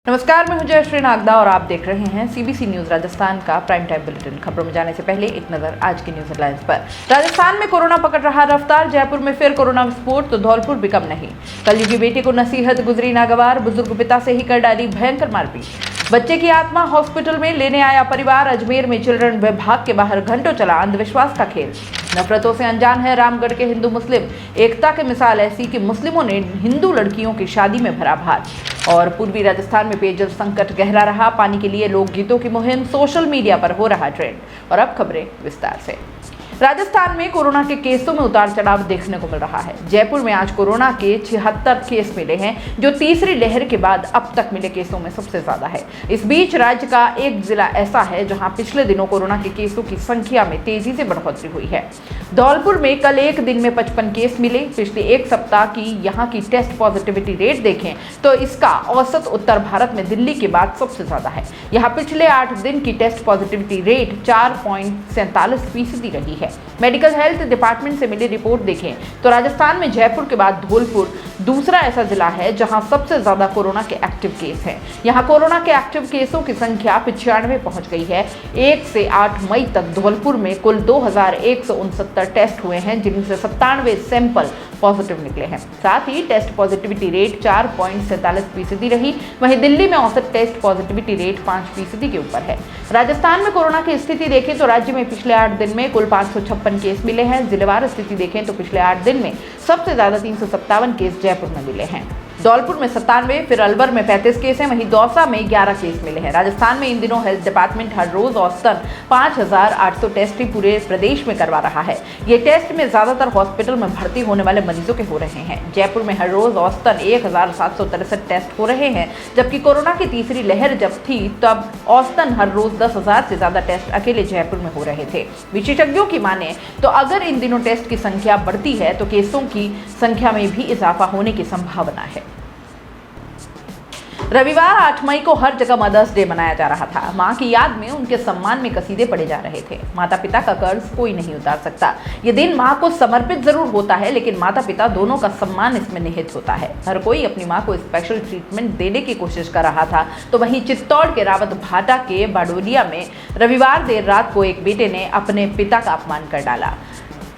नमस्कार, मैं हूं जयश्री नागदा और आप देख रहे हैं सीबीसी न्यूज राजस्थान का प्राइम टाइम बुलेटिन। खबरों में जाने से पहले एक नजर आज की न्यूज हेडलाइंस पर। राजस्थान में कोरोना पकड़ रहा रफ्तार, जयपुर में फिर कोरोना विस्फोट तो धौलपुर भी कम नहीं। कलयुगी बेटे को नसीहत गुजरी नागवार, बुजुर्ग पिता से ही कर डाली भयंकर मारपीट। बच्चे की आत्मा हॉस्पिटल में लेने आया परिवार, अजमेर में चिल्ड्रन विभाग के बाहर घंटों चला अंधविश्वास का खेल। नफरतों से अनजान है रामगढ़ के हिंदू मुस्लिम, एकता की मिसाल ऐसी कि मुस्लिमों ने हिंदू लड़कियों की शादी में भरा भार। और पूर्वी राजस्थान में पेयजल संकट गहरा रहा, पानी के लिए लोकगीतों की मुहिम सोशल मीडिया पर हो रहा ट्रेंड। और अब खबरें विस्तार से। राजस्थान में कोरोना के केसों में उतार चढ़ाव देखने को मिल रहा है। जयपुर में आज कोरोना के 76 केस मिले हैं, जो तीसरी लहर के बाद अब तक मिले केसों में सबसे ज्यादा है। इस बीच राज्य का एक जिला ऐसा है जहां पिछले दिनों कोरोना के केसों की संख्या में तेजी से बढ़ोतरी हुई है। धौलपुर में कल एक दिन में 55 केस मिले। पिछले एक सप्ताह की यहाँ की टेस्ट पॉजिटिविटी रेट देखें तो इसका औसत उत्तर भारत में दिल्ली के बाद सबसे ज्यादा है। यहाँ पिछले 8 दिन की टेस्ट पॉजिटिविटी रेट 4.47% रही है। मेडिकल हेल्थ डिपार्टमेंट से मिली रिपोर्ट देखें तो राजस्थान में जयपुर के बाद धौलपुर दूसरा ऐसा जिला है जहां सबसे ज्यादा कोरोना के एक्टिव केस हैं। यहां कोरोना के एक्टिव केसों की संख्या 95 पहुंच गई है। 1 से 8 मई तक धौलपुर में कुल 2169 टेस्ट हुए हैं, जिनसे 97 सैंपल पॉजिटिव निकले हैं। साथ ही टेस्ट पॉजिटिविटी रेट 4.47% रही। वहीं दिल्ली में औसत टेस्ट पॉजिटिविटी रेट 5% के ऊपर है। राजस्थान में कोरोना की स्थिति देखें तो राज्य में पिछले 8 दिन में कुल 556 केस मिले हैं। जिलेवार स्थिति देखें तो पिछले 8 दिन में सबसे ज्यादा 357 केस जयपुर में मिले हैं। धौलपुर में 97, फिर अलवर में 35 केस हैं, वहीं दौसा में 11 केस मिले हैं। राजस्थान में इन दिनों हेल्थ डिपार्टमेंट हर रोज औसतन 5800 टेस्ट ही पूरे प्रदेश में करवा रहा है। ये टेस्ट में ज्यादातर हॉस्पिटल में भर्ती होने वाले मरीजों के हो रहे हैं। जयपुर में हर रोज औसतन 1763 टेस्ट हो रहे हैं, जबकि कोरोना की तीसरी लहर जब थी तब औसतन हर रोज 10,000 से ज्यादा टेस्ट अकेले जयपुर में हो रहे थे। विशेषज्ञों की माने तो अगर इन दिनों टेस्ट की संख्या बढ़ती है तो केसों की संख्या में भी इजाफा होने की संभावना है। रविवार 8 मई को हर जगह मदर्स डे मनाया जा रहा था। मां की याद में उनके सम्मान में कसीदे पढ़े जा रहे थे। माता पिता का कर्ज कोई नहीं उतार सकता। ये दिन मां को समर्पित जरूर होता है, लेकिन माता पिता दोनों का सम्मान इसमें निहित होता है। हर कोई अपनी मां को स्पेशल ट्रीटमेंट देने की कोशिश कर रहा था। तो वहीं चित्तौड़ के रावत भाटा के बाडोलिया में रविवार देर रात को एक बेटे ने अपने पिता का अपमान कर डाला।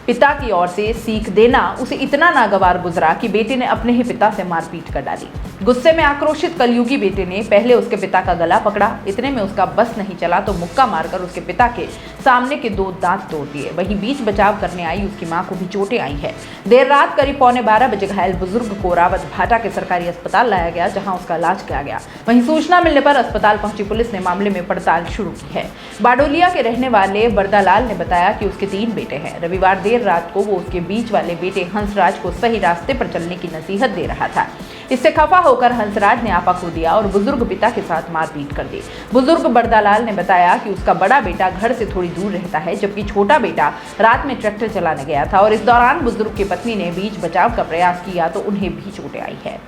पिता की ओर से सीख देना उसे इतना नागवार गुजरा कि बेटे ने अपने ही पिता से मारपीट कर डाली। गुस्से में आक्रोशित कलयुगी बेटे ने पहले उसके पिता का गला पकड़ा। इतने में उसका बस नहीं चला तो मुक्का मारकर उसके पिता के सामने के 2 दांत तोड़ दिए। वहीं बीच बचाव करने आई उसकी मां को भी चोटें आई है। देर रात करीब 11:15 बजे घायल बुजुर्ग को रावत भाटा के सरकारी अस्पताल लाया गया, जहां उसका इलाज किया गया। वहीं सूचना मिलने पर अस्पताल पहुंची पुलिस ने मामले में पड़ताल शुरू की है। बाडोलिया के रहने वाले बरदालाल ने बताया कि उसके 3 बेटे हैं। रविवार देर रात को वो उसके बीच वाले बेटे हंसराज को सही रास्ते पर चलने की नसीहत दे रहा था। इससे खफा होकर हंसराज ने आपा खो दिया और बुजुर्ग पिता के साथ मारपीट कर दी। बुजुर्ग बरदालाल ने बताया कि उसका बड़ा बेटा घर से थोड़ी दूर रहता है, जबकि छोटा बेटा रात में ट्रैक्टर चलाने गया था और इस दौरान बुजुर्ग की पत्नी ने बीच बचाव का प्रयास किया तो उन्हें भी चोटें आई है।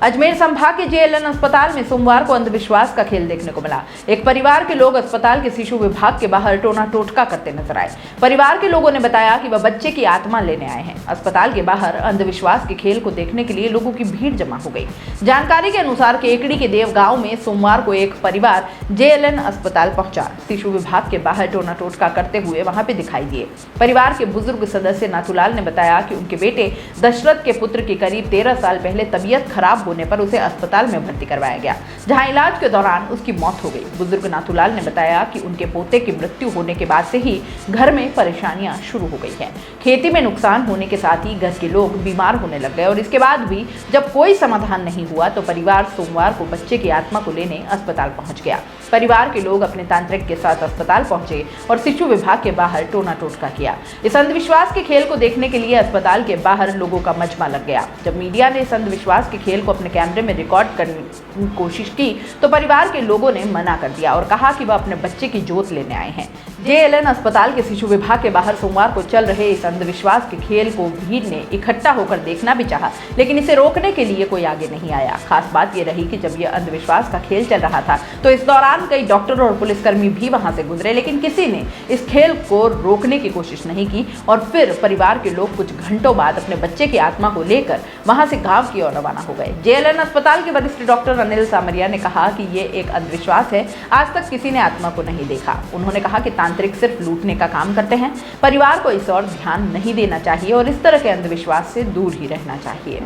अजमेर संभाग के जेएलएन अस्पताल में सोमवार को अंधविश्वास का खेल देखने को मिला। एक परिवार के लोग अस्पताल के शिशु विभाग के बाहर टोना टोटका करते नजर आए। परिवार के लोगों ने बताया कि वह बच्चे की आत्मा लेने आए हैं। अस्पताल के बाहर अंधविश्वास के खेल को देखने के लिए लोगों की भीड़ जमा हो गई। जानकारी के अनुसार केकड़ी के देव गांव में सोमवार को एक परिवार जेएलएन अस्पताल पहुंचा। शिशु विभाग के बाहर टोना टोटका करते हुए वहां पे दिखाई दिए। परिवार के बुजुर्ग सदस्य नाथूलाल ने बताया कि उनके बेटे दशरथ के पुत्र की करीब 13 साल पहले तबीयत खराब होने पर उसे अस्पताल में भर्ती करवाया गया, जहां इलाज के दौरान उसकी मौत हो गई। बुजुर्ग नाथूलाल ने बताया कि उनके पोते की मृत्यु होने के बाद से ही घर में परेशानियां शुरू हो गई हैं। खेती में नुकसान होने के साथ ही घर के लोग बीमार होने लग गए और इसके बाद भी जब कोई समाधान नहीं हुआ तो परिवार सोमवार को बच्चे की आत्मा को लेने अस्पताल पहुंच गया। परिवार के लोग अपने तांत्रिक के साथ अस्पताल पहुंचे और शिशु विभाग के बाहर टोना टोटका किया। इस अंधविश्वास के खेल को देखने के लिए अस्पताल के बाहर लोगों का मजमा लग गया। जब मीडिया ने इस अंधविश्वास के खेल को अपने कैमरे में रिकॉर्ड करने की कोशिश की तो परिवार के लोगों ने मना कर दिया और कहा कि वह अपने बच्चे की जोत लेने आए हैं। जेएलएन अस्पताल के शिशु विभाग के बाहर सोमवार को चल रहे इस अंधविश्वास के खेल को भीड़ ने इकट्ठा होकर देखना भी चाहा, लेकिन इसे रोकने के लिए कोई आगे नहीं आया। खास बात यह रही कि जब यह अंधविश्वास का खेल चल रहा था तो इस दौरान दौरान कई डॉक्टर और पुलिसकर्मी भी वहां से गुजरे, लेकिन किसी ने इस खेल को रोकने की कोशिश नहीं की और फिर परिवार के लोग कुछ घंटों बाद अपने बच्चे की आत्मा को लेकर वहां से गांव की ओर रवाना हो गए। JLN अस्पताल के वरिष्ठ डॉक्टर अनिल सामरिया ने कहा कि ये एक अंधविश्वास है, आज तक किसी ने आत्मा को नहीं देखा। उन्होंने कहा कि तांत्रिक सिर्फ लूटने का काम करते हैं, परिवार को इस ओर ध्यान नहीं देना चाहिए और इस तरह के अंधविश्वास से दूर ही रहना चाहिए।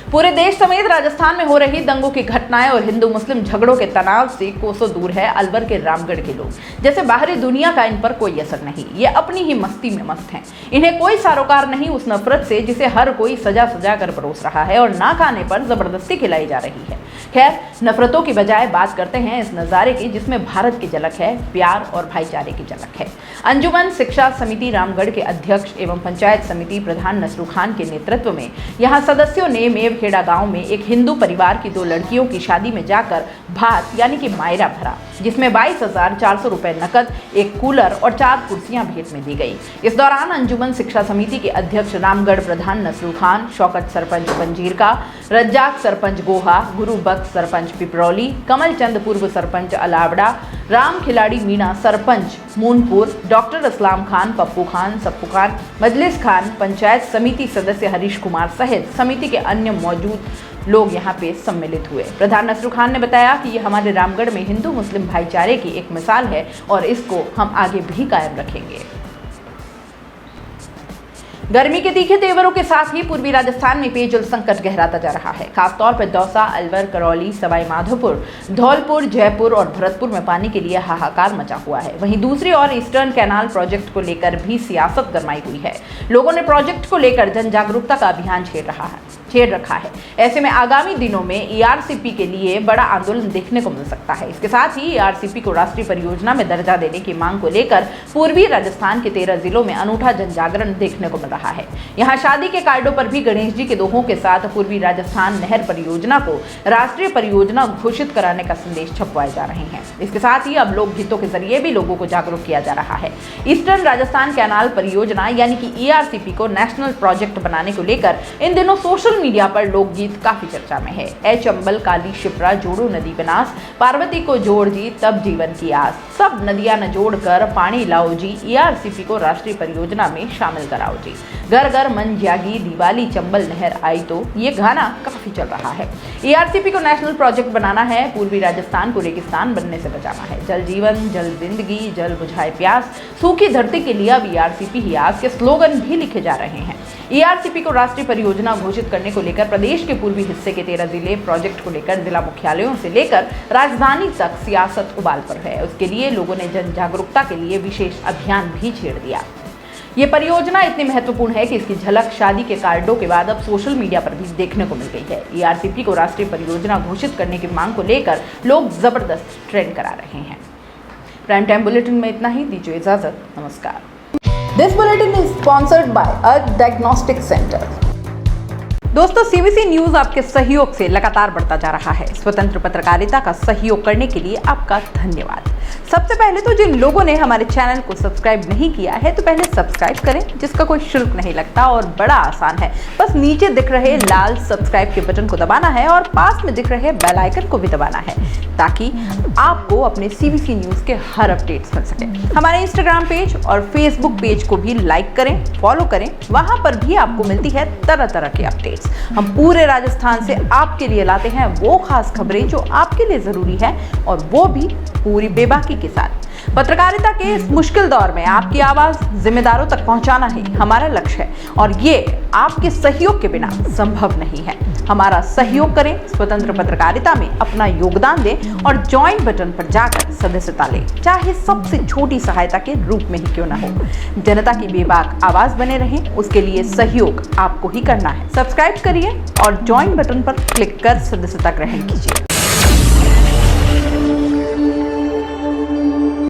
पूरे देश समेत राजस्थान में हो रही दंगों की घटनाएं और हिंदू मुस्लिम झगड़ों के तनाव से कोसों दूर है अलवर के रामगढ़ के लोग। जैसे बाहरी दुनिया का इन पर कोई असर नहीं, ये अपनी ही मस्ती में मस्त हैं। इन्हें कोई सरोकार नहीं उस नफरत से जिसे हर कोई सजा सजा कर परोस रहा है और ना खाने पर जबरदस्ती खिलाई जा रही है। खैर, नफरतों की बजाय बात करते हैं इस नज़ारे की जिसमें भारत की झलक है, प्यार और भाईचारे की झलक है। अंजुमन शिक्षा समिति रामगढ़ के अध्यक्ष एवं पंचायत समिति प्रधान नसरू खान के नेतृत्व में यहाँ सदस्यों ने मेवखेड़ा गांव में एक हिंदू परिवार की 2 लड़कियों की शादी में जाकर भात यानी कि मायरा भरा, जिसमें 22,400 रुपए नकद, एक कूलर और 4 कुर्सियां भेंट में दी गई। इस दौरान अंजुमन शिक्षा समिति के अध्यक्ष रामगढ़ प्रधान नसरू खान, शौकत सरपंच पंजीरका, रज्जाक सरपंच गोहा, गुरुबख्श सरपंच पिपरौली, कमल चंद पूर्व सरपंच अलावड़ा, राम खिलाड़ी मीणा सरपंच मूनपुर, डॉक्टर इस्लाम खान, पप्पू खान, सप्पू खान, मजलिस खान, पंचायत समिति सदस्य हरीश कुमार सहित समिति के अन्य मौजूद लोग यहाँ पे सम्मिलित हुए। प्रधान नसरू खान ने बताया कि ये हमारे रामगढ़ में हिंदू मुस्लिम भाईचारे की एक मिसाल है और इसको हम आगे भी कायम रखेंगे। गर्मी के तीखे तेवरों के साथ ही पूर्वी राजस्थान में पेयजल संकट गहराता जा रहा है। खासतौर पर दौसा, अलवर, करौली, सवाई माधोपुर, धौलपुर, जयपुर और भरतपुर में पानी के लिए हाहाकार मचा हुआ है। वहीं दूसरी ओर ईस्टर्न कैनाल प्रोजेक्ट को लेकर भी सियासत गरमाई हुई है। लोगों ने प्रोजेक्ट को लेकर जन जागरूकता का अभियान छेड़ रखा है। ऐसे में आगामी दिनों में ERCP के लिए बड़ा आंदोलन देखने को मिल सकता है। इसके साथ ही ERCP को राष्ट्रीय परियोजना में दर्जा देने की मांग को लेकर पूर्वी राजस्थान के 13 जिलों में अनूठा जन जागरण देखने को मिल रहा है। यहाँ शादी के कार्डों पर भी गणेश जी के दोहों के साथ पूर्वी राजस्थान नहर परियोजना को राष्ट्रीय परियोजना घोषित कराने का संदेश छपवाए जा रहे हैं। इसके साथ ही अब लोकगीतों के जरिए भी लोगों को जागरूक किया जा रहा है। ईस्टर्न राजस्थान कैनाल परियोजना यानी कि ERCP को नेशनल प्रोजेक्ट बनाने को लेकर इन दिनों सोशल मीडिया पर लोकगीत काफी चर्चा में है। ए चंबल काली शिप्रा जोड़ो नदी बनास, पार्वती को जोड़ जी तब जीवन की आस, सब नदियां न जोड़कर पानी लाओ जी, ERCP को राष्ट्रीय परियोजना में शामिल कराओ जी, घर घर मन जागी दिवाली चंबल नहर आई तो, ये गाना काफी चल रहा है। ERCP को नेशनल प्रोजेक्ट बनाना है, पूर्वी राजस्थान को रेगिस्तान बनने से बचाना है। जल जीवन, जल जिंदगी, जल बुझाए प्यास, सूखी धरती के लिए अब ERCP ही आस के स्लोगन भी लिखे जा रहे हैं। ERCP को राष्ट्रीय परियोजना घोषित करने को लेकर प्रदेश के पूर्वी हिस्से के 13 जिले प्रोजेक्ट को लेकर जिला मुख्यालयों से लेकर राजधानी तक सियासत उबाल पर है। उसके लिए लोगों ने जन जागरूकता के लिए विशेष अभियान भी छेड़ दिया। ये परियोजना इतनी महत्वपूर्ण है कि इसकी झलक शादी के कार्डों के बाद अब सोशल मीडिया पर भी देखने को मिल गई है। ERCP को राष्ट्रीय परियोजना घोषित करने की मांग को लेकर लोग जबरदस्त ट्रेंड करा रहे हैं। प्राइम टाइम बुलेटिन में इतना ही, दीजिए इजाजत, नमस्कार। This bulletin is sponsored by a diagnostic centre. दोस्तों, CBC न्यूज आपके सहयोग से लगातार बढ़ता जा रहा है। स्वतंत्र पत्रकारिता का सहयोग करने के लिए आपका धन्यवाद। सबसे पहले तो जिन लोगों ने हमारे चैनल को सब्सक्राइब नहीं किया है तो पहले सब्सक्राइब करें, जिसका कोई शुल्क नहीं लगता और बड़ा आसान है। बस नीचे दिख रहे लाल सब्सक्राइब के बटन को दबाना है और पास में दिख रहे बेल आइकन को भी दबाना है ताकि आपको अपने CBC न्यूज के हर अपडेट्स मिल सके। हमारे इंस्टाग्राम पेज और फेसबुक पेज को भी लाइक करें, फॉलो करें, वहां पर भी आपको मिलती है तरह तरह के अपडेट्स। हम पूरे राजस्थान से आपके लिए लाते हैं वो खास खबरें जो आपके लिए जरूरी है और वो भी पूरी बेबाकी के साथ। पत्रकारिता के इस मुश्किल दौर में आपकी आवाज जिम्मेदारों तक पहुंचाना ही हमारा लक्ष्य है और ये आपके सहयोग के बिना संभव नहीं है। हमारा सहयोग करें, स्वतंत्र पत्रकारिता में अपना योगदान दें और ज्वाइन बटन पर जाकर सदस्यता लें, चाहे सबसे छोटी सहायता के रूप में ही क्यों ना हो। जनता की बेबाक आवाज बने रहें, उसके लिए सहयोग आपको ही करना है। सब्सक्राइब करिए और ज्वाइन बटन पर क्लिक कर सदस्यता ग्रहण कीजिए।